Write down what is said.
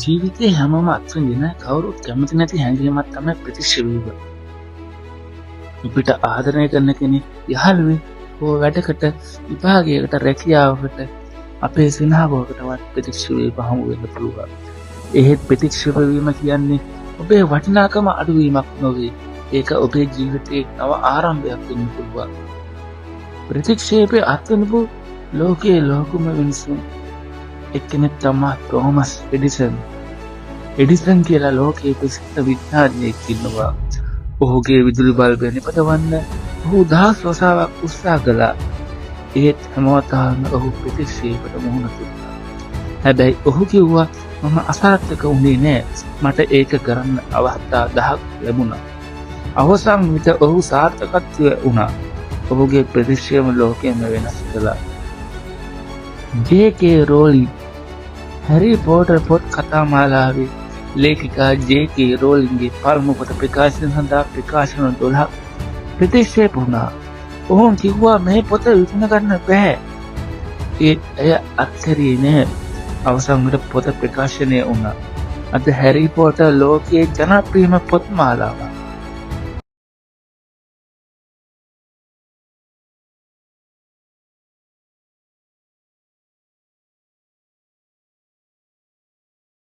ජීවිතේ හැමෝම අත්විඳින කවුරුත් කැමති නැති හැඟීමක් තමයි ප්‍රතික්ෂේපය. අපිට ආදරණය කරන කෙනෙක් යහළුවෙක් හෝ වැඩකට විභාගයකට රැකියාවකට අපේ සිනහවකටවත් ප්‍රතික්ෂේප හමු වෙන්න පුළුවන්. එහෙත් ප්‍රතික්ෂේප වීම කියන්නේ ඔබේ වටිනාකම අඩුවීමක් නොවේ. ඒක ඔබේ ජීවිතයේ නව ආරම්භයක් වෙන්න පුළුවන්. ප්‍රතික්ෂේපය අත්විඳපු ලෝකයේ ලෝකම මිනිසුන් එක්කෙනෙක් තමයි තෝමස් එඩිසන් කියලා ලෝකයේ ප්‍රසිද්ධ විද්‍යාඥයෙක් ඉන්නවා. ඔහුගේ විදුලි බල්බය නිපදවන්න ඔහු දහස් වතාවක් උත්සාහ කළා. ඒත් හැමවතාවම ඔහු ප්‍රතික්ෂේපයට මුහුණ දුන්නා. හැබැයි ඔහු කිව්වා මම අසාර්ථක වුණේ නෑ. මට ඒක කරන්න අවස්ථා 10ක් ලැබුණා. අවසන් විට ඔහු සාර්ථකත්වය වුණා. ඔහුගේ ප්‍රතික්ෂේප ලෝකයම වෙනස් කළා. ජේ.කේ. රෝලින් හැරි පොටර් පොත් කතා මාලාවේ ලේඛිකා ජේ.කේ. රෝලින්ගේ පළමු පොත ප්‍රකාශන සඳහා ප්‍රකාශන 12ක් ප්‍රතික්ෂේප වුණා. ඔහු කිව්වා මේ පොත විකුණ ගන්න බෑ. ඒත් එය අත්හැරියේ නෑ. අවසන් විට පොත ප්‍රකාශනය වුණා. අද හැරි පොටර් ලෝකයේ ජනප්‍රියම පොත් මාලාවක්.